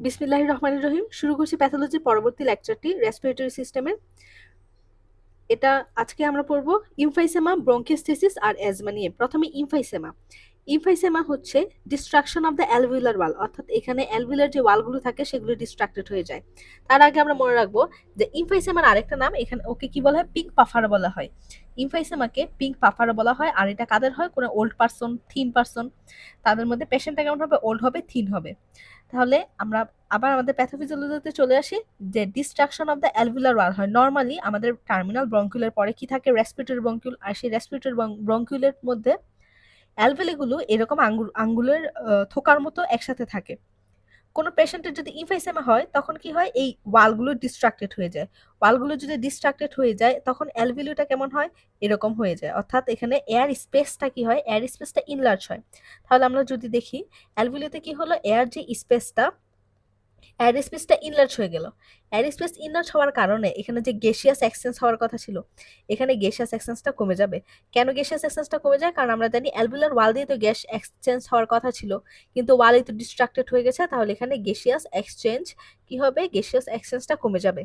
বিসমিল্লাহির রহমানির রহিম। শুরু করছি প্যাথোলজির পরবর্তী লেকচারটি রেসপিরেটরি সিস্টেমের। এটা আজকে আমরা পড়বো ইমফাইসেমা, ব্রঙ্কিওস্টেসিস আর অ্যাজমা নিয়ে। প্রথমে ইমফাইসেমা। ইমফাইসেমা হচ্ছে ডিস্ট্রাকশন অফ দ্য অ্যালভিউলার ওয়াল, অর্থাৎ এখানে অ্যালভিউলার যে ওয়ালগুলো থাকে সেগুলো ডিস্ট্রাক্টেড হয়ে যায়। তার আগে আমরা মনে রাখবো যে ইমফাইসেমার আরেকটা নাম, এখানে ওকে কি বলা হয়, পিঙ্ক পাফারা বলা হয়। ইমফাইসেমাকে পিঙ্ক পাফারা বলা হয়। আর এটা কাদের হয়? কোনো ওল্ড পারসন, থিন পারসন, তাদের মধ্যে পেশেন্টটা কেমন হবে? ওল্ড হবে, থিন হবে। তাহলে আমরা আবার আমাদের প্যাথোফিজিওলজিতে চলে আসি, যে ডিস্ট্রাকশন অফ দ্য অ্যালভিউলার ওয়াল হয়। নরমালি আমাদের টার্মিনাল ব্রঙ্কিউলের পরে কি থাকে? Respiratory bronchiole. আর সেই রেসপিরেটরি ব্রঙ্কিউলের মধ্যে অ্যালভেলিগুলো এরকম আঙ্গুলের থোকার মতো একসাথে থাকে। কোনো পেশেন্টের যদি ইমফাইসেমা হয় তখন কি হয়? এই ওয়ালগুলো ডিস্ট্রাক্টেড হয়ে যায়। ওয়ালগুলো যদি ডিস্ট্রাক্টেড হয়ে যায় তখন অ্যালভিউলটা কেমন হয়? এরকম হয়ে যায়। অর্থাৎ এখানে এয়ার স্পেসটা কি হয়? এয়ার স্পেসটা ইনলার্জ হয়। তাহলে আমরা যদি দেখি অ্যালভিউলোতে কি হলো, এয়ার যে স্পেসটা, এয়ার স্পেসটা ইনলার্জ হয়ে গেল। এয়ার স্পেস ইনলার্জ হওয়ার কারণে এখানে যে গ্যাসিয়াস এক্সচেঞ্জ হওয়ার কথা ছিল, এখানে গ্যাসিয়াস এক্সচেঞ্জটা কমে যাবে। কেন গ্যাসিয়াস এক্সচেঞ্জটা কমে যায়? কারণ আমরা জানি অ্যালভিউলার ওয়াল দিয়ে তো গ্যাস এক্সচেঞ্জ হওয়ার কথা ছিল, কিন্তু ওয়ালই তো ডিস্ট্রাক্টেড হয়ে গেছে। তাহলে এখানে গ্যাসিয়াস এক্সচেঞ্জ কি হবে? গ্যাসিয়াস এক্সচেঞ্জটা কমে যাবে।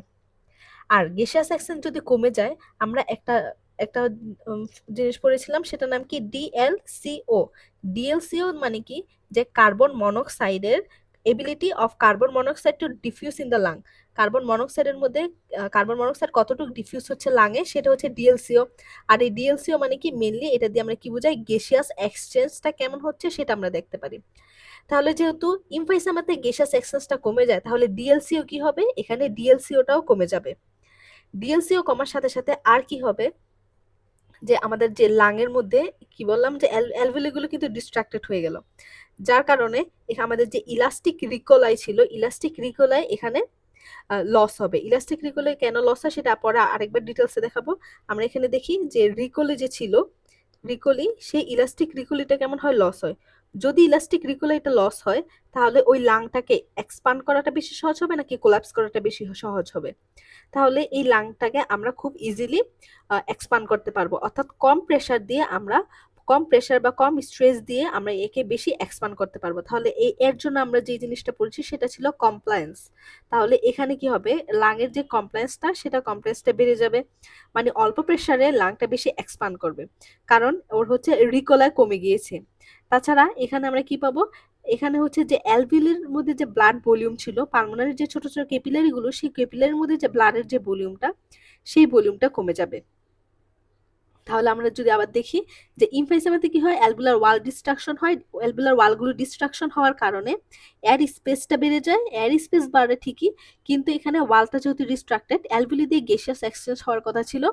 আর গ্যাসিয়াস এক্সচেঞ্জ যদি কমে যায়, আমরা একটা একটা উম, জিনিস পড়েছিলাম, সেটার নাম কি? ডিএলসিও। ডিএলসিও মানে কি? যে কার্বন মনোক্সাইডের ability of carbon monoxide to diffuse in the lung. Carbon মনোক্সাইডের মধ্যে কার্বন মনোক্সাইড কতটুকু ডিফিউজ হচ্ছে লাঙে, সেটা হচ্ছে ডিএলসিও। আর এই ডিএলসিও মানে কি? মেনলি এটা দিয়ে আমরা কি বুঝাই? গ্যাসিয়াস এক্সচেঞ্জটা কেমন হচ্ছে সেটা আমরা দেখতে পারি। তাহলে যেহেতু ইমফাইসেমাতে গ্যাসিয়াস এক্সচেঞ্জটা কমে যায়, তাহলে ডিএলসিও কি হবে? এখানে ডিএলসিওটাও কমে যাবে। ডিএলসিও কমার সাথে সাথে আর কি হবে, যে আমাদের যে লাংয়ের মধ্যে কি বললাম, যে অ্যালভিউলিগুলো কিন্তু ডিস্ট্রাক্টেড হয়ে গেল, যার কারণে আমাদের যে ইলাস্টিক রিকোলাই ছিল, ইলাস্টিক রিকোলাই এখানে লস হবে। ইলাস্টিক রিকোলাই কেন লস হয় সেটা পরে আরেকবার ডিটেলসে দেখাবো। আমরা এখানে দেখি যে রিকোলি যে ছিল, রিকোলি, সেই ইলাস্টিক রিকোলিটা কেমন হয়? লস হয়। যদি ইলাস্টিক রিকোলাইটা লস হয়, তাহলে ওই লাংটাকে এক্সপান্ড করাটা বেশি সহজ হবে নাকি কোলাপস করাটা বেশি সহজ হবে? তাহলে এই লাংটাকে আমরা খুব ইজিলি এক্সপান্ড করতে পারবো, অর্থাৎ কম প্রেসার দিয়ে আমরা, কম প্রেসার বা কম স্ট্রেস দিয়ে আমরা একে বেশি এক্সপান্ড করতে পারবো। তাহলে এর জন্য আমরা যে জিনিসটা পড়েছি সেটা ছিল কমপ্লায়েন্স। তাহলে এখানে কি হবে? লাংয়ের যে কমপ্লায়েন্সটা, সেটা কমপ্লায়েন্সটা বেড়ে যাবে। মানে অল্প প্রেসারে লাংটা বেশি এক্সপান্ড করবে, কারণ ওর হচ্ছে রিকোলা কমে গিয়েছে। তাছাড়া এখানে আমরা কি পাবো? এখানে হচ্ছে যে অ্যালভিউলের মধ্যে যে ব্লাড ভলিউম ছিল, পালমোনারি যে ছোট ছোট ক্যাপিলারি গুলো, সেই ক্যাপিলারির মধ্যে যে ব্লাডের যে ভলিউমটা, সেই ভলিউমটা কমে যাবে। তাহলে আমরা যদি আবার দেখি যে ইমফাইসেমাতে কি হয়? অ্যালভিউলার ওয়াল ডিস্ট্রাকশন হয়। অ্যালভিউলার ওয়ালগুলো ডিস্ট্রাকশন হওয়ার কারণে এয়ার স্পেসটা বেড়ে যায়। এয়ার স্পেস বাড়ে ঠিকই, কিন্তু এখানে ওয়ালটা যেহেতু ডিস্ট্রাক্টেড, অ্যালভিউলি দিয়ে গ্যাসিয়াস এক্সচেঞ্জ হওয়ার কথা ছিল,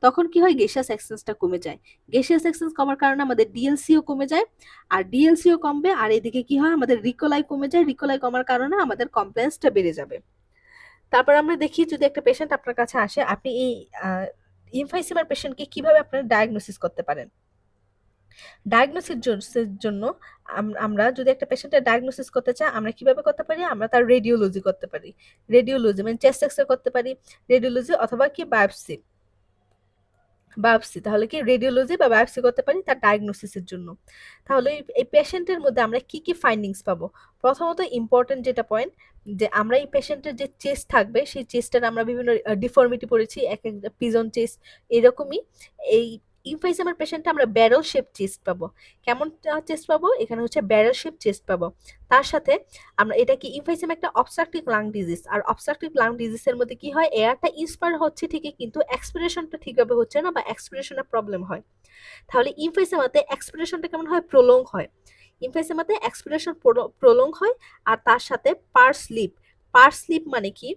তখন কি হয়? গ্যাসিয়াস এক্সচেঞ্জটা কমে যায়। গ্যাসিয়াস এক্সচেঞ্জ কমার কারণে আমাদের ডিএলসিও কমে যায়। আর ডিএলসিও কমবে, আর এদিকে কি হয়? আমাদের রিকোলাই কমে যায়। রিকোলাই কমার কারণে আমাদের কমপ্লেন্সটা বেড়ে যাবে। তারপর আমরা দেখি, যদি একটা পেশেন্ট আপনার কাছে আসে, আপনি এই ইমফাইসেমার পেশেন্টকে কিভাবে আপনারা ডায়াগনোসিস করতে পারেন? ডায়াগনোসিসের জন্য আমরা যদি একটা পেশেন্টের ডায়াগনোসিস করতে চাই, আমরা কিভাবে করতে পারি? আমরা তার রেডিওলজি করতে পারি। রেডিওলজি মানে চেস্ট এক্সরে করতে পারি, রেডিওলজি অথবা কি বায়োপসি। বায়োপসি, তাহলে কি রেডিওলজি বা বায়োপসি করতে পারি তার ডায়াগনোসিসের জন্য। তাহলে এই পেশেন্টের মধ্যে আমরা কি কি ফাইন্ডিংস পাবো? প্রথমত ইম্পর্টেন্ট যেটা পয়েন্ট, যে আমরা এই পেশেন্টের যে চেস্ট থাকবে, সেই চেস্টের আমরা বিভিন্ন ডিফর্মিটি পড়েছি, এক একটা পিজন চেস্ট, এরকমই এই ইমফাইসেমার পেশেন্টে আমরা ব্যারেল শেপ চেস্ট পাবো। কেমন চেস্ট পাবো? এখানে হচ্ছে ব্যারেল শেপ চেস্ট পাবো। তার সাথে আমরা, এটা কি ইমফাইসেমা একটা অবস্ট্রাকটিভ লাং ডিজিজ, আর অবস্ট্রাকটিভ লাং ডিজিজের মধ্যে কি হয়? এয়ারটা ইন্সপায়ার হচ্ছে ঠিকই, কিন্তু এক্সপিরেশনটা ঠিকভাবে হচ্ছে না, বা এক্সপিরেশনের প্রবলেম হয়। তাহলে ইমফাইসেমাতে এক্সপিরেশনটা কেমন হয়? প্রলং হয়। ইমফাইসেমাতে এক্সপিরেশন প্রলং হয়। আর তার সাথে পার স্লিপ। পার স্লিপ মানে কি?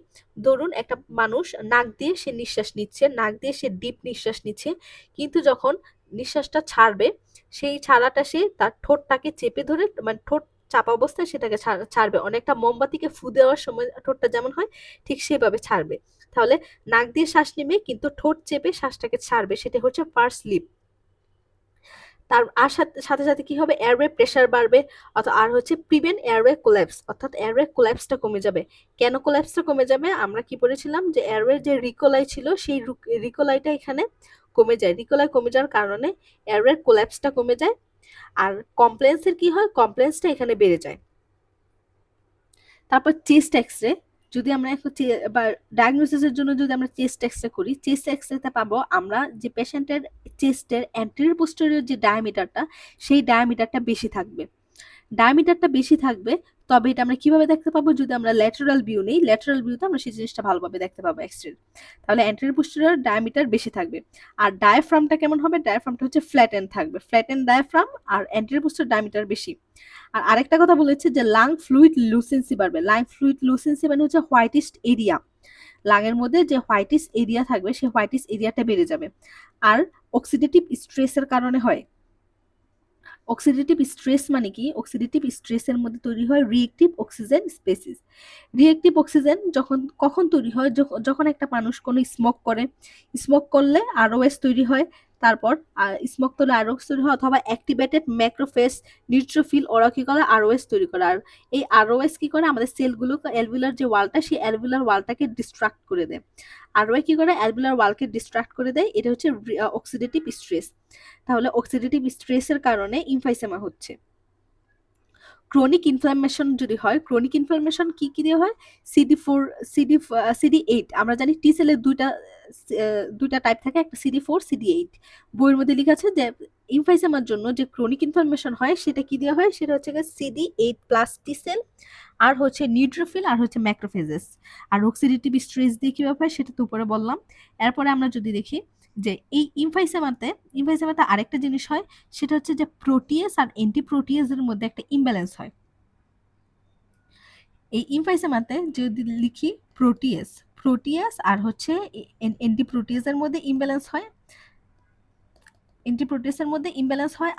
ধরুন একটা মানুষ নাক দিয়ে সে নিঃশ্বাস নিচ্ছে, নাক দিয়ে সে ডিপ নিঃশ্বাস নিচ্ছে, কিন্তু যখন নিঃশ্বাসটা ছাড়বে, সেই ছাড়াটা সে তার ঠোঁটটাকে চেপে ধরে, মানে ঠোঁট চাপা অবস্থায় সেটাকে ছাড়বে, অনেকটা মোমবাতিকে ফু দেওয়ার সময় ঠোঁটটা যেমন হয়, ঠিক সেভাবে ছাড়বে। তাহলে নাক দিয়ে শ্বাস নেবে কিন্তু ঠোঁট চেপে শ্বাসটাকে ছাড়বে, সেটা হচ্ছে পার স্লিপ। তার আর সাথে সাথে সাথে কি হবে? এয়ারওয়ে প্রেসার বাড়বে। আর হচ্ছে প্রিভেন্ট এয়ারওয়ে কোল্যাপস, অর্থাৎ এয়ারওয়ে কোল্যাপসটা কমে যাবে। কেন কোল্যাপসটা কমে যাবে? আমরা কি পড়েছিলাম যে এয়ারওয়ে যে রিকোলাই ছিল, সেই রিকোলাইটা এখানে কমে যায়। রিকোলাই কমে যাওয়ার কারণে এয়ারওয়ে কোল্যাপসটা কমে যায়। আর কমপ্লেন্সের কি হয়? কমপ্লেন্সটা এখানে বেড়ে যায়। তারপর চেস্ট এক্সরে, যদি আমরা একটা বা ডায়াগনোসিসের জন্য যদি আমরা চেস্ট এক্সরে করি, চেস্ট এক্সরেতে পাবো আমরা যে পেশেন্টের চেস্টের অ্যান্টেরিয়র পোস্টেরিয়র যে ডায়ামিটারটা, সেই ডায়ামিটারটা বেশি থাকবে। ডায়ামিটারটা বেশি থাকবে, তবে এটা আমরা কিভাবে দেখতে পাবো? যদি আমরা ল্যাটারাল ভিউ নেই, ল্যাটারাল ভিউতে আমরা সেই জিনিসটা ভালোভাবে দেখতে পাবো এক্সরে। তাহলে অ্যান্টেরিয়র পোস্টেরিয়র ডায়ামিটার বেশি থাকবে। আর ডায়াফ্রামটা কেমন হবে? ডায়াফ্রামটা হচ্ছে ফ্ল্যাটেন থাকবে, ফ্ল্যাটেন ডায়াফ্রাম, আর অ্যান্টেরিয়র পোস্টেরিয়র ডায়ামিটার বেশি। আর আরেকটা কথা বলেছে যে লাং ফ্লুইড লুসেন্সি বাড়বে। লাং ফ্লুইড লুসেন্সি মানে হচ্ছে হোয়াইটিস্ট এরিয়া, লাংয়ের মধ্যে যে হোয়াইটিস্ট এরিয়া থাকবে সেই হোয়াইটিস্ট এরিয়াটা বেড়ে যাবে। আর অক্সিডেটিভ স্ট্রেসের কারণে হয়। অক্সিডেটিভ স্ট্রেস মানে কি? অক্সিডেটিভ স্ট্রেসের মধ্যে তৈরি হয় reactive oxygen species. Reactive oxygen কখন তৈরি হয়? যখন একটা মানুষ কোনো স্মোক করে, স্মোক করলে আরওএস তৈরি হয়। তারপর স্মোক করলে আরওএস তৈরি হয়, অথবা অ্যাক্টিভেটেড ম্যাক্রোফেজ নিউট্রোফিল ওরা কি করে? আরওএস তৈরি করে। আর এই আরওএস কি করে? আমাদের সেলগুলো অ্যালভিউলার যে ওয়ালটা, সেই অ্যালভিউলার ওয়ালটাকে ডিস্ট্রাক্ট করে দেয়। আরওএ কি করে? অ্যালভিউলার ওয়ালকে ডিস্ট্রাক্ট করে দেয়। এটা হচ্ছে অক্সিডেটিভ স্ট্রেস। তাহলে অক্সিডেটিভ স্ট্রেসের কারণে ইমফাইসেমা হচ্ছে। ক্রনিক ইনফ্লামেশন যদি হয়, ক্রনিক ইনফ্লামেশন কি কি দিয়ে হয়? CD4, CD8। আমরা জানি টি সেলের দুইটা টাইপ থাকে, একটা CD4, CD8। বইয়ের মধ্যে লেখা আছে যে ইমফাইসেমার জন্য যে ক্রনিক ইনফ্লামেশন হয় সেটা কি দিয়ে হয়? সেটা হচ্ছে CD8+ টি সেল, আর হচ্ছে নিউট্রোফিল, আর হচ্ছে ম্যাক্রোফেজেস। আর অক্সিডেটিভ স্ট্রেস দিয়ে কিভাবে হয় সেটা তো উপরে বললাম। এরপরে আমরা যদি দেখি যে এই ইমফাইসেমাতে আরেকটা জিনিস হয়, সেটা হচ্ছে যে প্রোটিয়েস আর অ্যান্টিপ্রোটিয়েজের মধ্যে একটা ইমব্যালেন্স হয়। এই ইমফাইসেমাতে যদি লিখি প্রোটিয়াস আর হচ্ছে অ্যান্টিপ্রোটিয়েজের মধ্যে ইমব্যালেন্স হয়,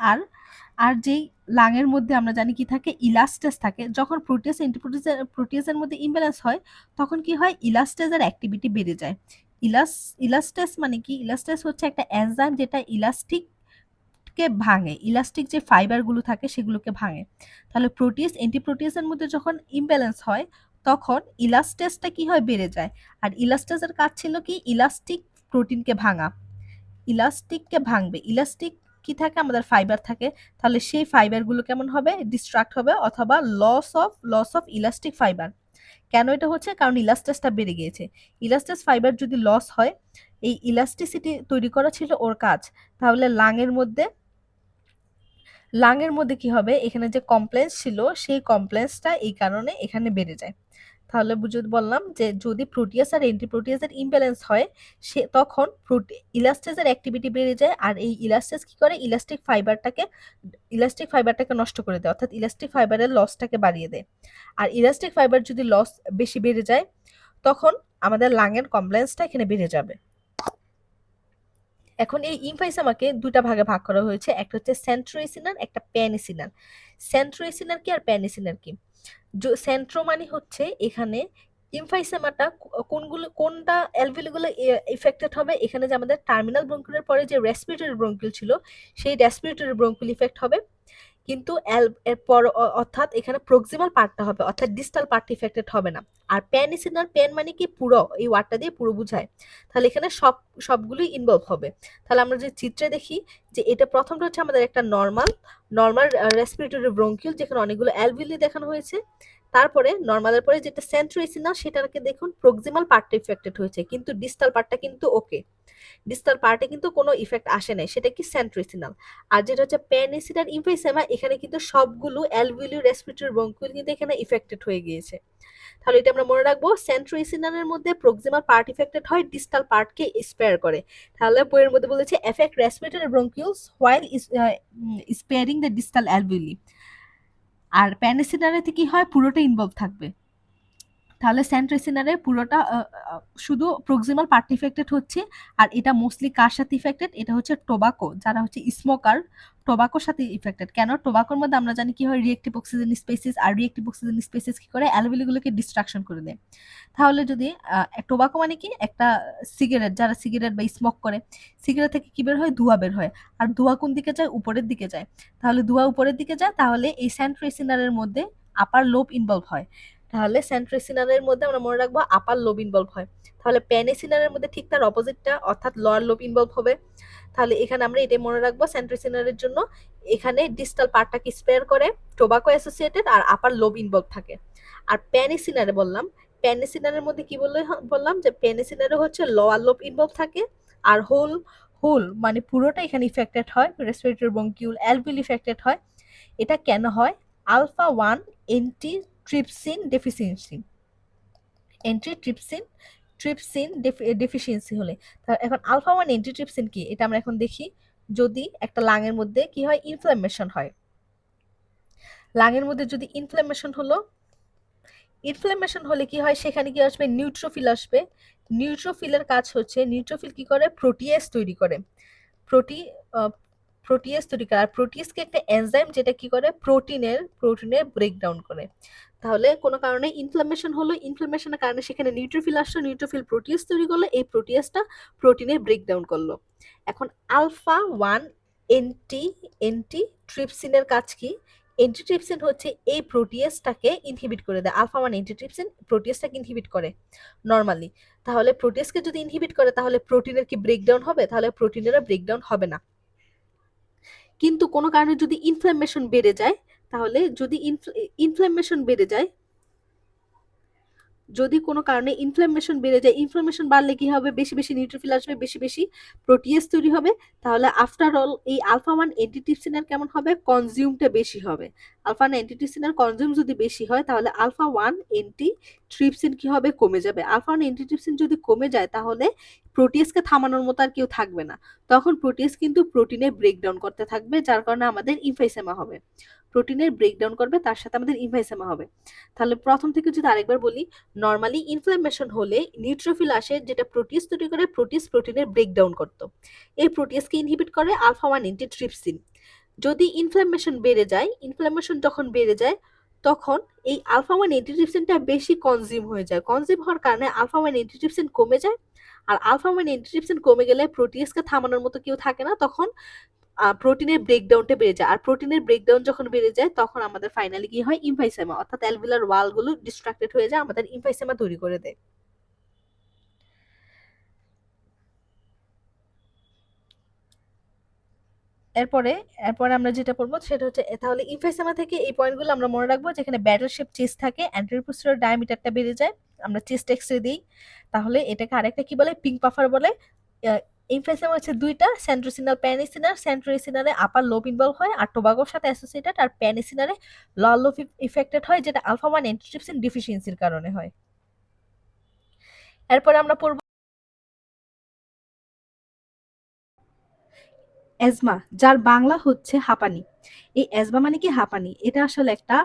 আর যেই লাংয়ের মধ্যে আমরা জানি কি থাকে? ইলাস্টেস থাকে। যখন প্রোটিয়াসের মধ্যে ইমব্যালেন্স হয়, তখন কি হয়? ইলাস্টেজের অ্যাক্টিভিটি বেড়ে যায়। ইলাস্টেস মানে কি? ইলাস্টেস হচ্ছে একটা এনজাইম যেটা ইলাস্টিককে ভাঙে, ইলাস্টিক যে ফাইবারগুলো থাকে সেগুলোকে ভাঙে। তাহলে অ্যান্টিপ্রোটিয়াসের মধ্যে যখন ইমব্যালেন্স হয়, তখন ইলাস্টেসটা কি হয়? বেড়ে যায়। আর ইলাস্টেসের কাজ ছিল কি? ইলাস্টিক প্রোটিনকে ভাঙা, ইলাস্টিককে ভাঙবে। ইলাস্টিক কি থাকে? আমাদের ফাইবার থাকে। তাহলে সেই ফাইবারগুলো কেমন হবে? ডিস্ট্রাক্ট হবে, অথবা লস অফ ইলাস্টিক ফাইবার। কেন এটা হচ্ছে? কারণ ইলাস্টেসটা বেড়ে গিয়েছে। ইলাস্টেস ফাইবার যদি লস হয়, এই ইলাস্টিসিটি তৈরি করা ছিল ওর কাজ, তাহলে লাংয়ের মধ্যে কি হবে? এখানে যে কমপ্লেক্স ছিল, সেই কমপ্লেক্সটা এই কারণে এখানে বেড়ে যায়। তাহলে বললাম যে যদি প্রোটিয়াস আর অ্যান্টিপ্রোটিয়াসের ইমব্যালেন্স হয়, তখন ইলাস্টেসের অ্যাক্টিভিটি বেড়ে যায়। আর এই ইলাস্টেস কি করে? ইলাস্টিক ফাইবারটাকে নষ্ট করে দেয়, অর্থাৎ ইলাস্টিক ফাইবারের লসটাকে বাড়িয়ে দেয়। আর ইলাস্টিক ফাইবার যদি লস বেশি বেড়ে যায়, তখন আমাদের লাংয়ের কমপ্লেক্সটা এখানে বেড়ে যাবে। এখন এই ইমফাইসেমাকে দুটা ভাগে ভাগ করা হয়েছে, একটা হচ্ছে সেন্ট্রোএসিনাল, একটা প্যানিসিনাল। সেন্ট্রোএসিনাল কি আর প্যানিসিনাল কি? সেন্ট্রো মানে হচ্ছে এখানে ইমফাইসেমাটা কোনটা অ্যালভিউলগুলো ইফেক্টেড হবে? এখানে যে আমাদের টার্মিনাল ব্রঙ্কিউলের পরে যে রেসপিরেটরি ব্রঙ্কিউল ছিল, সেই রেসপিরেটরি ব্রঙ্কিউল ইফেক্ট হবে। কিন্তু এরপর অর্থাৎ এখানে প্রক্সিমাল পার্টটা হবে, অর্থাৎ ডিস্টাল পার্টটা ইফেক্টেড হবে না। আর প্যানিসিনাল, প্যান মানে কি? পুরো, এই ওয়ার্ডটা দিয়ে পুরো বোঝায়। তাহলে এখানে সবগুলোই ইনভলভ হবে। তাহলে আমরা যে চিত্রে দেখি যে এটা প্রথমটা হচ্ছে আমাদের একটা নর্মাল রেসপিরেটরি ব্রঙ্কিউল, যেখানে অনেকগুলো অ্যালভিউলি দেখানো হয়েছে। তারপরে নর্মালের পরে যেটা সেন্ট্রোএসিনাল, সেটাকে দেখুন প্রক্সিমাল পার্টটা ইফেক্টেড হয়েছে, কিন্তু ডিস্টাল পার্টটা কিন্তু ওকে, ডিস্টাল পার্টে কিন্তু কোনো ইফেক্ট আসে নাই, সেটা কি? সেন্ট্রোএসিনাল। আর যেটা হচ্ছে প্যানিসিনাল ইমফাইসেমা, এখানে কিন্তু সবগুলো অ্যালভিওলি রেসপিরেটরি ব্রঙ্কিউল কিন্তু এখানে ইফেক্টেড হয়ে গিয়েছে। তাহলে এটা আমরা মনে রাখবো, সেন্ট্রোএসিনালের মধ্যে প্রক্সিমাল পার্ট ইফেক্টেড হয়, ডিস্টাল পার্টকে স্পেয়ার করে। তাহলে বইয়ের মধ্যে বলেছে effect respiratory bronchioles while sparing the distal alveoli. আর প্যানিসিনালে কি হয়? পুরোটা ইনভলভ থাকবে। তাহলে সেন্ট্রোএসিনালে পুরোটা শুধু প্রক্সিমাল পার্ট ইফেক্টেড হচ্ছে। আর এটা মোস্টলি কার সাথে ইফেক্টেড? এটা হচ্ছে টোবাকো, যারা হচ্ছে স্মোকার, টোবাকোর সাথে ইফেক্টেড। কেন? টোবাকোর মধ্যে আমরা জানি কি হয়? রিয়েক্টিভ অক্সিজেন স্পেসিস, আর রিয়েক্টিভ অক্সিজেন স্পেসিস কি করে? অ্যালভিওলিগুলোকে ডিস্ট্রাকশন করে দেয়। তাহলে যদি টোবাকো মানে কি? একটা সিগারেট, যারা সিগারেট বা স্মোক করে, সিগারেট থেকে কি বের হয়? ধোঁয়া বের হয়। আর ধোঁয়া কোন দিকে যায়? উপরের দিকে যায়। তাহলে ধোঁয়া উপরের দিকে যায়, তাহলে এই সেন্ট্রোএসিনালের মধ্যে আপার লোব ইনভলভ হয়। তাহলে সেন্ট্রোসিনারের মধ্যে আমরা মনে রাখবো আপার লোব ইনভলভ হয়। তাহলে প্যানিসিনারের মধ্যে ঠিক তার অপোজিটটা অর্থাৎ লোয়ার লোব ইনভলভ হবে। তাহলে এখানে আমরা এটাই মনে রাখবো সেন্ট্রোসিনারের জন্য এখানে ডিস্টাল পার্টটাকে স্পেয়ার করে টোবাকো অ্যাসোসিয়েটেড আর আপার লোব ইনভলভ থাকে। আর প্যানিসিনারে বললাম, প্যানিসিনারের মধ্যে কি বললাম যে প্যানিসিনারে হচ্ছে লোয়ার লোব ইনভলভ থাকে আর হোল হোল মানে পুরোটা এখানে ইফেক্টেড হয়, রেসপিরেটরি ব্রঙ্কিউল অ্যালভিল ইফেক্টেড হয়। এটা কেন হয়? Alpha 1 anti trypsin deficiency, anti trypsin deficiency হলে। এখন আলফা 1 এন্টি ট্রিপসিন কি এটা আমরা এখন দেখি। যদি একটা লাঙের মধ্যে কি হয়, ইনফ্লামেশন হয়, লাঙের মধ্যে যদি ইনফ্লামেশন হলে কি হয়, সেখানে কি আসবে, নিউট্রোফিল আসবে। নিউট্রোফিলের কাজ হচ্ছে, নিউট্রোফিল কি করে, প্রোটিয়েজ তৈরি করে। প্রোটি প্রোটিয়েজ তৈরি করে। আর প্রোটিয়েজকে একটা এনজাইম যেটা কি করে, প্রোটিনের ব্রেকডাউন করে। তাহলে কোনো কারণে ইনফ্লামেশন হলো, ইনফ্লামেশনের কারণে সেখানে নিউট্রোফিল আসলো, নিউট্রোফিল প্রোটিয়েজ তৈরি করলো, এই প্রোটিয়েজটা প্রোটিনের ব্রেকডাউন করলো। এখন আলফা 1 এন্টি ট্রিপসিনের কাজ কি? এন্টিট্রিপসিন হচ্ছে এই প্রোটিয়েজটাকে ইনহিবিট করে দেয়। আলফা 1 এন্টিট্রিপসিন প্রোটিয়েজটাকে ইনহিবিট করে নরমালি। তাহলে প্রোটিয়েজকে যদি ইনহিবিট করে তাহলে প্রোটিনের কি ব্রেকডাউন হবে? তাহলে প্রোটিনেরও ব্রেকডাউন হবে না। কিন্তু কোনো কারণে যদি ইনফ্লামেশন বেড়ে যায়, তাহলে যদি ইনফ্লামেশন বেড়ে যায়, যদি কোনো কারণে ইনফ্লামেশন বেড়ে যায়, ইনফ্লামেশন বাড়লে কি হবে, বেশি বেশি নিউট্রোফিল আসবে, বেশি বেশি প্রোটিয়েজ তৈরি হবে। তাহলে আফটার অল এই আলফা 1 অ্যান্টিট্রিপসিনের কেমন হবে, কনজিউমটা বেশি হবে। আলফা 1 অ্যান্টিট্রিপসিনের কনজিউম যদি বেশি হয় তাহলে আলফা 1 অ্যান্টিট্রিপসিন কি হবে, কমে যাবে। আলফা 1 অ্যান্টিট্রিপসিন যদি কমে যায় তাহলে প্রোটিয়েজকে থামানোর মতো আর কেউ থাকবে না। তখন প্রোটিয়েজ কিন্তু প্রোটিনে ব্রেকডাউন করতে থাকবে, যার কারণে আমাদের ইমফাইসেমা হবে। প্রোটিনের ব্রেকডাউন করবে, তার সাথে আমাদের ইমফাইসেমা হবে। তাহলে প্রথম থেকে যদি আরেকবার বলি, নরমালি ইনফ্লামেশন হলে নিউট্রোফিল আসে যেটা প্রোটিয়েজ তৈরি করে, প্রোটিয়েজ প্রোটিনের ব্রেকডাউন করতো। এই প্রোটিয়েজকে ইনহিবিট করে আলফা 1 অ্যান্টিট্রিপসিন। যদি ইনফ্লামেশন বেড়ে যায়, ইনফ্লামেশন যখন বেড়ে যায় তখন এই আলফা 1 অ্যান্টিট্রিপসিনটা বেশি কনজিউম হয়ে যায়। কনজিউম হওয়ার কারণে আলফা 1 অ্যান্টিট্রিপসিন কমে যায়। আর আলফা 1 অ্যান্টিট্রিপসিন কমে গেলে প্রোটিয়েজকে থামানোর মতো কেউ থাকে না, তখন প্রোটিনের ব্রেকডাউনটা বেড়ে যায়। আর প্রোটিনের ব্রেকডাউন যখন বেড়ে যায় তখন আমাদের ফাইনালি কি হয়, ইমফাইসেমা, অর্থাৎ অ্যালভিলার ওয়াল গুলো ডিস্ট্রাক্টেড হয়ে যায়, আমাদের ইমফাইসেমা তৈরি করে দেয়। এরপরে এরপরে আমরা যেটা পড়বো সেটা হচ্ছে, তাহলে ইমফাইসেমা থেকে এই পয়েন্টগুলো আমরা মনে রাখবো, যেখানে ব্যারেল শেপ চেস্ট থাকে, অ্যান্টেরিয়র পোস্টেরিয়র ডায়ামিটারটা বেড়ে যায়, আমরা চেস্ট এক্সরে দিই, তাহলে এটাকে আরেকটা কি বলে, পিঙ্ক পাফার বলে। ইমফাইসেমা হচ্ছে দুইটা, সেন্ট্রোসিনাল প্যানিসিনার। সেন্ট্রোসিনারে আপার লোব ইনভলভ হয় আর টোবাগোর সাথে অ্যাসোসিয়েটেড, আর প্যানিসিনারে লোয়ার লোব ইফেক্টেড হয়, যেটা আলফা 1 অ্যান্টিট্রিপসিন ডিফিসিয়েন্সির কারণে হয়। এরপরে আমরা পড়বো অ্যাজমা, যার বাংলা হচ্ছে হাঁপানি। এই অ্যাজমা মানে কি, হাঁপানি, এটা আসলে একটা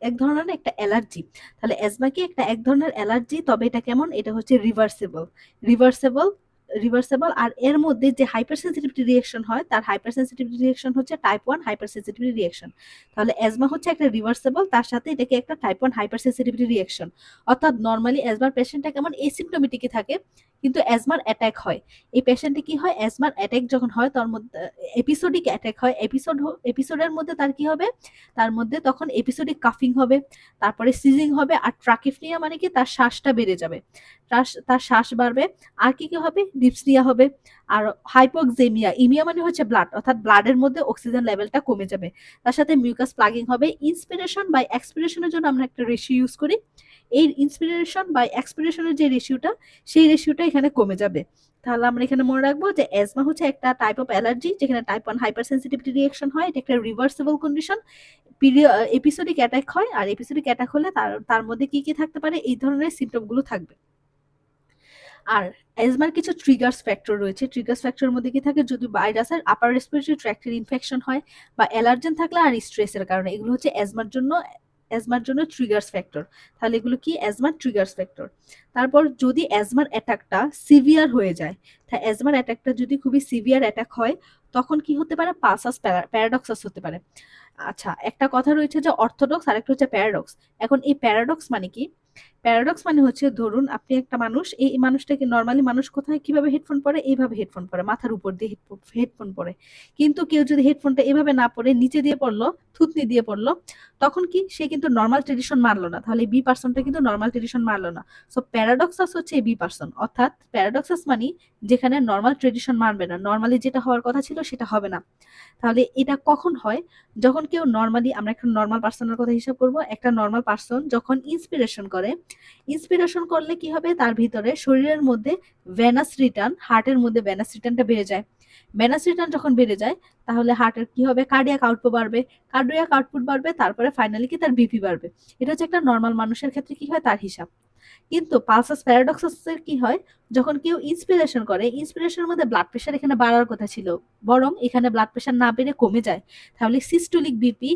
এক ধরনের একটা অ্যালার্জি। তাহলে অ্যাজমা কি একটা এক ধরনের অ্যালার্জি, তবে এটা কেমন, এটা হচ্ছে রিভার্সেবল। রিভার্সেবল রিভার্সেবল আর এর মধ্যে যে হাইপার সেন্সিটিভিটি রিঅ্যাকশন হয়, তার হাইপার সেন্সিটিভিটি রিঅ্যাকশন হচ্ছে টাইপ 1 হাইপার সেন্সিটিভিটি রিঅ্যাকশন। তাহলে অ্যাজমা হচ্ছে একটা রিভার্সেবল, তার সাথে এটাকে একটা টাইপ 1 হাইপার সেন্সিটিভিটি রিঅ্যাকশন। অর্থাৎ নরমালি অ্যাজমার পেশেন্টটা কেমন, এসিম্পটোমেটিকই থাকে, কিন্তু অ্যাজমার অ্যাটাক হয়। এই পেশেন্টে কি হয়, অ্যাজমার অ্যাটাক যখন হয় তার মধ্যে এপিসোডিক অ্যাটাক হয়, এপিসোডের মধ্যে তার কি হবে, তার মধ্যে তখন এপিসোডিক কাফিং হবে, তারপরে সিজিং হবে, আর ট্রাকিফনিয়া মানে কি, তার শ্বাসটা বেড়ে যাবে, তার শ্বাস বাড়বে। আর কি কি হবে, ডিপসনিয়া হবে। আর হাইপোক্সেমিয়া, ইমিয়া মানে হচ্ছে ব্লাড, অর্থাৎ ব্লাডের মধ্যে অক্সিজেন লেভেলটা কমে যাবে। তার সাথে মিউকাস প্লাগিং হবে। ইন্সপিরেশন বাই এক্সপিরেশনের জন্য আমরা একটা রেশিও ইউজ করি, এই ইন্সপিরেশন বাই এক্সপিরেশনের যে রেশিওটা, সেই রেশিওটা এখানে কমে যাবে। তাহলে আমরা এখানে মনে রাখবো যে অ্যাজমা হচ্ছে একটা টাইপ অফ অ্যালার্জি, যেখানে টাইপ 1 হাইপার সেন্সিটিভিটি রিঅ্যাকশন হয়, এটা একটা রিভার্সিবল কন্ডিশন। এপিসোডিক অ্যাটাক হয়, আর এপিসোডিক অ্যাটাক হলে তার তার মধ্যে কি কি থাকতে পারে, এই ধরনের সিমটম গুলো থাকবে। আর অ্যাজমার কিছু ট্রিগার্স ফ্যাক্টর রয়েছে। ট্রিগার্স ফ্যাক্টরের মধ্যে কি থাকে, যদি ভাইরাসের আপার রেসপিরেটরি ট্র্যাক্টের ইনফেকশন হয়, বা অ্যালার্জেন থাকলে, আর স্ট্রেসের কারণে, এগুলো হচ্ছে অ্যাজমার জন্য ট্রিগার্স ফ্যাক্টর। তাহলে এগুলো কি, অ্যাজমার ট্রিগার্স ফ্যাক্টর। তারপর যদি অ্যাজমার অ্যাটাকটা সিভিয়ার হয়ে যায়, তা অ্যাজমার অ্যাটাকটা যদি খুবই সিভিয়ার অ্যাটাক হয়, তখন কি হতে পারে, পালসাস প্যারাডক্সাস হতে পারে। আচ্ছা, একটা কথা রয়েছে যে অর্থোডক্স, আর একটা হচ্ছে প্যারাডক্স। এখন এই প্যারাডক্স মানে কি, প্যারাডক্স মানে হচ্ছে ধরুন আপনি একটা মানুষ, এই মানুষটাকে নরমালি মানুষ কোথায় কিভাবে হেডফোন পরে, এইভাবে হেডফোন পরে, মাথার উপর দিয়ে হেডফোন পরে। কিন্তু কেউ যদি হেডফোনটা এভাবে না পরে নিচে দিয়ে পড়লো, থুতনি দিয়ে পড়লো, তখন কি সে কিন্তু নর্মাল ট্রেডিশন মানলো না, তাহলে বি পার্সনটা কিন্তু নর্মাল ট্রেডিশন মানলো না। সো প্যারাডক্সাস হচ্ছে এই বি পার্সন, অর্থাৎ প্যারাডক্সাস মানে যেখানে নর্মাল ট্রেডিশন মানবে না, নর্মালি যেটা হওয়ার কথা ছিল সেটা হবে না। তাহলে এটা কখন হয়? যখন কেউ নর্মালি, আমরা একটা নর্মাল পার্সনের কথা হিসাব করব, একটা নর্মাল পার্সন যখন ইন্সপিরেশন করে, ইন্সপিরেশন করলে কি হবে, তার ভিতরে শরীরের মধ্যে ভেনাস রিটার্ন, হার্টের মধ্যে ভেনাস রিটার্নটা বেড়ে যায়। ভেনাস রিটার্ন যখন বেড়ে যায় তাহলে হার্টের কি হবে, কার্ডিয়াক আউটপুট বাড়বে, কার্ডিয়াক আউটপুট বাড়বে, তারপরে ফাইনালি কি তার বিপি বাড়বে। এটা হচ্ছে একটা নর্মাল মানুষের ক্ষেত্রে কি হয় তার হিসাব। কিন্তু পালসাস প্যারাডক্সাসের কি হয়, যখন কেউ ইন্সপিরেশন করে, ইন্সপিরেশনের মধ্যে ব্লাড প্রেশার এখানে বাড়ার কথা ছিল, বরং এখানে ব্লাড প্রেশার না বেড়ে কমে যায়। তাহলে সিস্টোলিক বিপি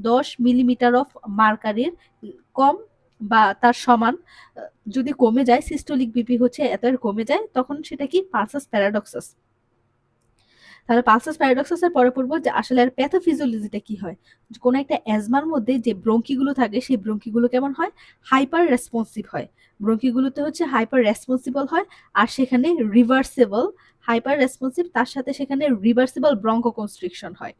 10 মিলিমিটার অফ মার্কারির কম বা তার সমান যদি কমে যায়, সিস্টোলিক বিপি হচ্ছে এত কমে যায়, তখন সেটা কি পালসাস প্যারাডক্সাস। তাহলে পালসাস প্যারাডক্সাসের পরে পড়বো যে আসলে এর প্যাথোফিজিওলজিটা কি হয়। কোনো একটা অ্যাজমার মধ্যে যে ব্রঙ্কিগুলো থাকে সেই ব্রঙ্কিগুলো কেমন হয়, হাইপার রেসপন্সিভ হয়। ব্রঙ্কিগুলোতে হচ্ছে হাইপার রেসপন্সিবল হয়, আর সেখানে রিভার্সেবল, হাইপার রেসপন্সিভ তার সাথে সেখানে রিভার্সেবল ব্রঙ্কো কনস্ট্রিকশন হয়।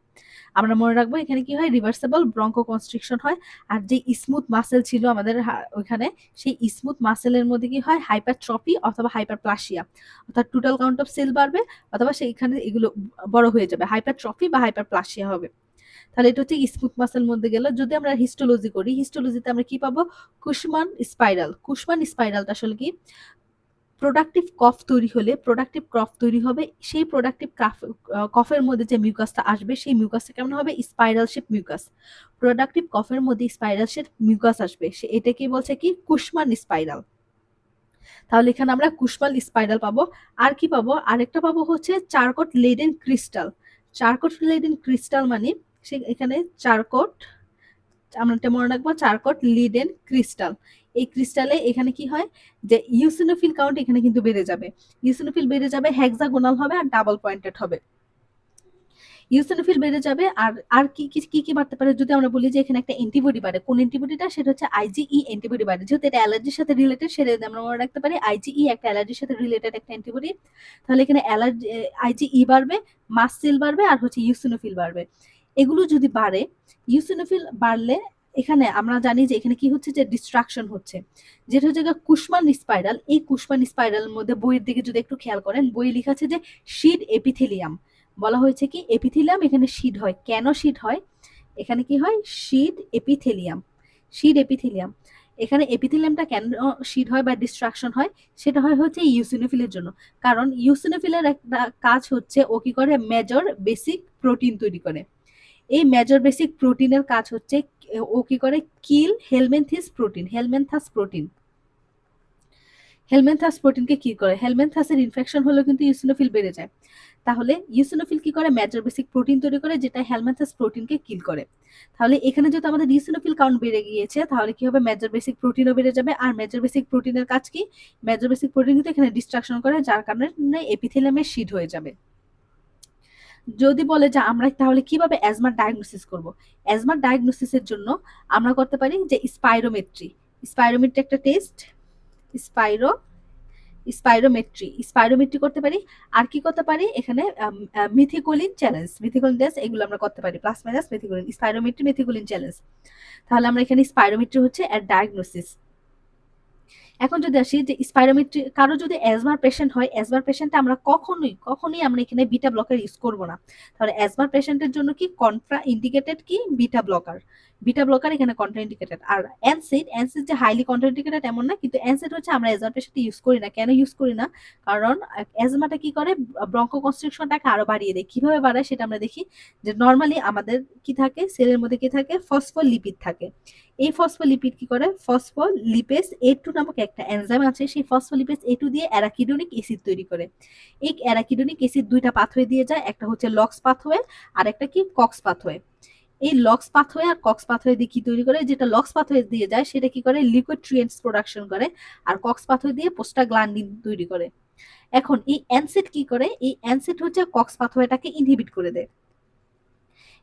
আমরা মনে রাখবো এখানে কি হয়, রিভার্সেবল ব্রঙ্কো কনস্ট্রিকশন হয়। আর যে স্মুথ মাসেল ছিল আমাদের ওইখানে, সেই স্মুথ মাসেলের মধ্যে কি হয়, হাইপারট্রফি অথবা হাইপারপ্লাসিয়া, অর্থাৎ টোটাল কাউন্ট অফ সেল বাড়বে অথবা সেইখানে এগুলো বড় হয়ে যাবে, হাইপারট্রফি বা হাইপারপ্লাসিয়া হবে। তাহলে এটা হচ্ছে স্মুথ মাসেল মধ্যে গেল। যদি আমরা হিস্টোলজি করি, হিস্টোলজিতে আমরা কি পাবো, কুশমান স্পাইরাল। কুশমান স্পাইরালটা আসলে কি, প্রোডাক্টিভ কফ তৈরি হলে, প্রোডাক্টিভ কফ তৈরি হবে, সেই প্রোডাক্টিভ কফের মধ্যে যে মিউকাসটা আসবে সেই মিউকাসটা কেমন হবে, স্পাইরাল শেপ মিউকাস। প্রোডাক্টিভ কফের মধ্যে স্পাইরাল শেপ মিউকাস আসবে, সে এটাকে বলছে কি, কুশমান স্পাইরাল। তাহলে এখানে আমরা কুশমাল স্পাইরাল পাবো। আর কি পাবো, আরেকটা পাবো হচ্ছে চারকোট লেডেন ক্রিস্টাল। চারকোট লেডেন ক্রিস্টাল মানে সে এখানে চারকোট, আমরা এটা মনে রাখবো, চারকোট লিডেন ক্রিস্টাল। এই ক্রিস্টালে এখানে কি হয়, যে ইউসিনোফিল কাউন্ট এখানে কিন্তু বেড়ে যাবে, ইউসিনোফিল বেড়ে যাবে, হেক্সাগোনাল হবে আর ডাবল পয়েন্টেড হবে। ইউসিনোফিল বেড়ে যাবে। আর আর কি কি কি কি বাড়তে পারে, যদি আমরা বলি যে এখানে একটা অ্যান্টিবডি বাড়ে, কোন অ্যান্টিবডিটা, সেটা হচ্ছে আইজিই অ্যান্টিবডি বাড়ে, যেহেতু এটা অ্যালার্জির সাথে রিলেটেড, সেটা আমরা মনে রাখতে পারি আইজিই একটা অ্যালার্জির সাথে রিলেটেড একটা অ্যান্টিবডি। তাহলে এখানে অ্যালার্জি, আইজিই বাড়বে, মাস্ট সেল বাড়বে, আর হচ্ছে ইউসিনোফিল বাড়বে। এগুলো যদি বাড়ে, ইউসিনোফিল বাড়লে এখানে আমরা জানি যে এখানে কি হচ্ছে, যে ডিস্ট্রাকশন হচ্ছে, যেটা হচ্ছে কুশমান স্পাইরাল। এই কুশমান স্পাইরালের মধ্যে বইয়ের দিকে যদি একটু খেয়াল করেন, বইয়ে লেখা আছে যে শিড এপিথেলিয়াম, বলা হয়েছে কি এপিথেলিয়াম, এখানে শিড হয়। কেন শিড হয়, এখানে কি হয়, শিড এপিথেলিয়াম, শিড এপিথেলিয়াম। এখানে এপিথেলিয়ামটা কেন শিড হয় বা ডিস্ট্রাকশন হয়, সেটা হয় হচ্ছে ইউসিনোফিলের জন্য। কারণ ইউসিনোফিলের একটা কাজ হচ্ছে, ও কি করে, মেজর বেসিক প্রোটিন তৈরি করে। এই মেজর বেসিক প্রোটিনের কাজ হচ্ছে, ও কি করে, কিল হেলমেনথিস প্রোটিন, হেলমেনথাস প্রোটিন, হেলমেনথাস প্রোটিনকে কি করে, হেলমেনথাসের ইনফেকশন হলেও কিন্তু ইউসিনোফিল বেড়ে যায়। তাহলে ইউসিনোফিল কি করে, মেজর বেসিক প্রোটিন তৈরি করে, যেটা হেলমেনথাস প্রোটিনকে কিল করে। তাহলে এখানে যদি আমাদের ইউসিনোফিল কাউন্ট বেড়ে গিয়েছে, তাহলে কি হবে, মেজর বেসিক প্রোটিনও বেড়ে যাবে। আর মেজর বেসিক প্রোটিনের কাজ কি, মেজর বেসিক প্রোটিন কিন্তু এখানে ডিস্ট্রাকশন করে, যার কারণে এপিথেলিয়ামের শিড হয়ে যাবে। যদি বলে যে আমরা তাহলে কিভাবে অ্যাজমার ডায়াগনোসিস করব, অ্যাজমার ডায়াগনোসিসের জন্য আমরা করতে পারি যে স্পাইরোমেট্রি। স্পাইরোমেট্রি একটা টেস্ট, স্পাইরো স্পাইরোমেট্রি, স্পাইরোমেট্রি করতে পারি। আর কি করতে পারি, এখানে মিথিকোলিন চ্যালেঞ্জ, মিথিকোলিন টেস্ট, এগুলো আমরা করতে পারি, প্লাস মাইনাস মিথিকোলিন, স্পাইরোমেট্রি, মিথিকোলিন চ্যালেঞ্জ। তাহলে আমরা এখানে স্পাইরোমেট্রি হচ্ছে এর ডায়াগনোসিস। এখন যদি আসি যে স্পাইরোমেট্রি, কারো যদি অ্যাজমার পেশেন্ট হয়, অ্যাজমার পেশেন্টে আমরা কখনোই আমরা এখানে বিটা ব্লকার ইউজ করব না। তাহলে অ্যাজমার পেশেন্টের জন্য কি কন্ট্রা ইন্ডিকেটেড কি, বিটা ব্লকার, বিটা ব্লকার এখানে কন্ট্রা ইন্ডিকেটেড। আর অ্যানসিড, অ্যানসিড যে হাইলি কন্ট্রা ইন্ডিকেটেড এমন না, কিন্তু অ্যানসিড হচ্ছে আমরা অ্যাজমার পেশেন্টে ইউজ করি না। কেন ইউজ করি না, কারণ অ্যাজমাটা কি করে, ব্রঙ্কো কনস্ট্রিকশনটাকে আরো বাড়িয়ে দেয়। কিভাবে বাড়ায় সেটা আমরা দেখি, যে নর্মালি আমাদের কি থাকে, সেলের মধ্যে কি থাকে, ফসফোলিপিড থাকে। এই ফসফোলিপিড কি করে, ফসফোলিপেজ A2 নামক একটা এনজাইম আছে, সেই ফসফোলিপেজ A2 দিয়ে অ্যারাকিডোনিক অ্যাসিড তৈরি করে। এই অ্যারাকিডোনিক অ্যাসিড দুইটা পাথওয়ে দিয়ে যায়, একটা হচ্ছে লক্স পাথওয়ে আর একটা কি কক্স পাথওয়ে। এই লক্স পাথওয়ে আর কক্স পাথওয়ে দিয়ে কি তৈরি করে, যেটা লক্স পাথওয়ে দিয়ে যায় সেটা কি করে, লিউকোট্রিয়েন্টস প্রোডাকশন করে, আর কক্স পাথওয়ে দিয়ে প্রোস্টাগ্ল্যান্ডিন তৈরি করে। এখন এই অ্যানসিড কি করে, এই অ্যানসিড হচ্ছে কক্স পাথওয়েটাকে ইনহিবিট করে দেয়।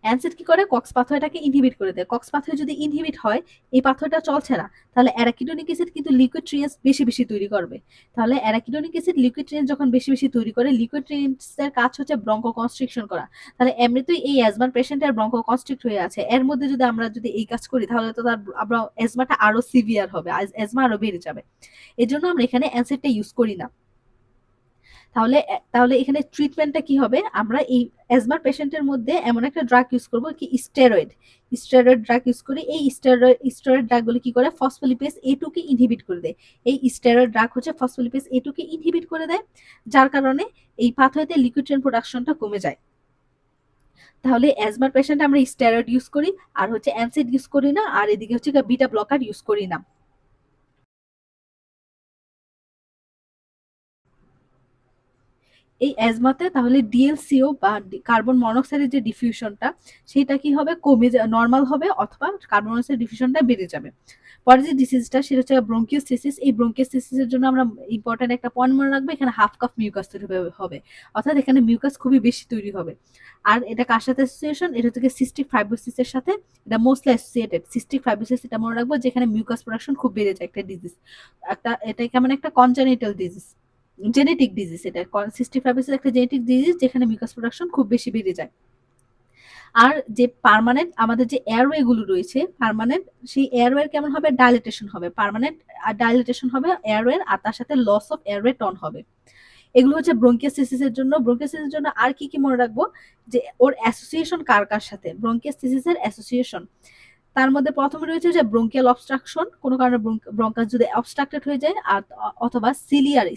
অ্যানসিড কি করে, কক্স পাথওয়েটাকে ইনহিবিট করে দেয়। কক্স পাথওয়ে যদি ইনহিবিট হয়, এই পাথওয়েটা চলছে না, তাহলে অ্যারাকিডোনিক অ্যাসিড কিন্তু লিকুইড ট্রিয়েন্স বেশি বেশি তৈরি করবে। তাহলে অ্যারাকিডোনিক অ্যাসিড লিকুইড ট্রিয়েন্স যখন বেশি বেশি তৈরি করে, লিকুইড ট্রিয়েন্সের কাজ হচ্ছে ব্রঙ্কো কনস্ট্রিকশন করা। তাহলে এমনিতেই এই অ্যাজমার পেশেন্টের ব্রঙ্কো কনস্ট্রিক্ট হয়ে আছে, এর মধ্যে যদি আমরা যদি এই কাজ করি তাহলে তো তার আমরা অ্যাজমাটা আরো সিভিয়ার হবে, অ্যাজমা আরো বেড়ে যাবে। এজন্য আমরা এখানে অ্যানসিডটা ইউজ করি না। তাহলে তাহলে এখানে ট্রিটমেন্টটা কি হবে, আমরা এই অ্যাজমার পেশেন্টের মধ্যে এমন একটা ড্রাগ ইউজ করব কি স্টেরয়েড ড্রাগ ইউজ করি। এই স্টেরয়েড ড্রাগগুলো কি করে, ফসফোলিপেজ A2 কে ইনহিবিট করে দেয়। এই স্টেরয়েড ড্রাগ হচ্ছে ফসফোলিপেজ A2 কে ইনহিবিট করে দেয়, যার কারণে এই পাথওয়েতে লিকুইড ট্রেন প্রোডাকশনটা কমে যায়। তাহলে অ্যাজমার পেশেন্ট আমরা স্টেরয়েড ইউজ করি, আর হচ্ছে অ্যানসিড ইউজ করি না, আর এদিকে হচ্ছে বিটা ব্লকার ইউজ করি না। এই অ্যাজমাতে তাহলে ডিএলসিও বা কার্বন মনোক্সাইডের যে ডিফিউশনটা, সেটা কি হবে, কমে নর্মাল হবে, অথবা কার্বন মনোক্সাইড ডিফিউশনটা বেড়ে যাবে। পরে যে ডিসিজটা সেটা হচ্ছে ব্রঙ্কিওস্টেসিস। এই ব্রঙ্কিওস্টেসিসের জন্য আমরা ইম্পর্টেন্ট একটা পয়েন্ট মনে রাখবো, এখানে হাফ কাপ মিউকাস তৈরি হবে, অর্থাৎ এখানে মিউকাস খুবই বেশি তৈরি হবে। আর এটা কার সাথে অ্যাসোসিয়েশন, এটা হচ্ছে সিস্টিক ফাইব্রোসিসের সাথে, এটা মোস্টলি অ্যাসোসিয়েটেড। সিস্টিক ফাইব্রোসিস এটা মনে রাখবো, যেখানে মিউকাস প্রোডাকশন খুব বেড়ে যায়, একটা ডিজিজ, এটা কেমন একটা কনজেনিটাল ডিজিজ, জেনেটিক ডিজিজ। এটা সিস্টিক ফাইব্রোসিস একটা জেনেটিক ডিজিজ, যেখানে মিউকাস প্রোডাকশন খুব বেশি বেড়ে যায়। আর যে পার্মানেন্ট আমাদের যে এয়ারওয়ে গুলো রয়েছে, পার্মানেন্ট সেই এয়ারওয়ে কেমন হবে, ডাইলেটেশন হবে, পার্মানেন্ট ডাইলেটেশন হবে এয়ারওয়ে, আর তার সাথে লস অফ এয়ারওয়ে টন হবে। এগুলো হচ্ছে ব্রঙ্কিয়াসিসের জন্য। ব্রঙ্কিয়াসিসের জন্য আর কি কি মনে রাখবো, যে ওর অ্যাসোসিয়েশন কার কার সাথে, ব্রঙ্কিয়াসিসের অ্যাসোসিয়েশন। তার মধ্যে প্রথমে রয়েছে যে ব্রঙ্কিয়াল অবস্ট্রাকশন, কোনো কারণে ব্রঙ্কাস যদি অবস্ট্রাক্টেড হয়ে যায়, আর অথবা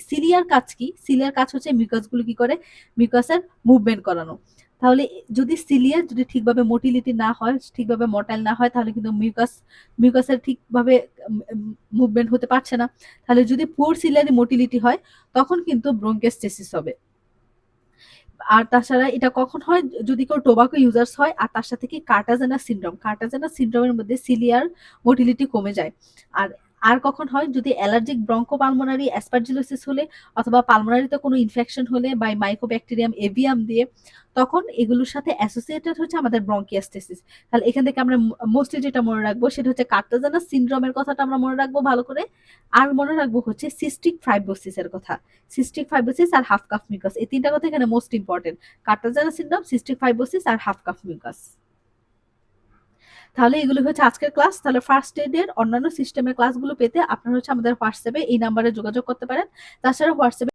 সিলিয়ার কাজ কি, সিলিয়ার কাজ হচ্ছে মিউকাসগুলো কি করে, মিউকাসের মুভমেন্ট করানো। তাহলে যদি সিলিয়ার যদি ঠিকভাবে মোটিলিটি না হয়, ঠিকভাবে মোটাইল না হয়, তাহলে কিন্তু মিউকাসের ঠিকভাবে মুভমেন্ট হতে পারছে না। তাহলে যদি পুয়ার সিলিয়ারি মোটিলিটি হয়, তখন কিন্তু ব্রঙ্কিয়াস্টেসিস হবে। আর তাছাড়া এটা কখন হয়, যদি কেউ টোবাকো ইউজার্স হয়, আর তার সাথে কি কার্টাজেনা সিনড্রোমের মধ্যে সিলিয়ার মোটিলিটি কমে যায়। আর আর কখন হয়, যদি অ্যালার্জিক ব্রঙ্কোপালমোনারি অ্যাসপারজিলোসিস হলে, অথবা পালমোনারিতে কোনো ইনফেকশন হলে বা মাইকোব্যাকটেরিয়াম এভিয়াম দিয়ে, তখন এগুলোর সাথে অ্যাসোসিয়েটেড হচ্ছে আমাদের ব্রঙ্কিয়াস্টেসিস। তাহলে এখান থেকে আমরা মোস্টলি যেটা মনে রাখবো সেটা হচ্ছে কার্টাজেনা সিনড্রোমের কথাটা আমরা মনে রাখবো ভালো করে। আর মনে রাখবো হচ্ছে সিস্টিক ফাইব্রোসিসের কথা। সিস্টিক ফাইব্রোসিস আর হাফ কাফ মিউকাস, এই তিনটা কথা এখানে most important. Kartagener syndrome, cystic fibrosis আর হাফ কাফ মিউকাস। তাহলে এগুলো হচ্ছে আজকের ক্লাস। তাহলে ফার্স্ট এডের অন্যান্য সিস্টেমের ক্লাসগুলো পেতে আপনারা হচ্ছে আমাদের হোয়াটসঅ্যাপে এই নাম্বারে যোগাযোগ করতে পারেন। তাছাড়া হোয়াটসঅ্যাপে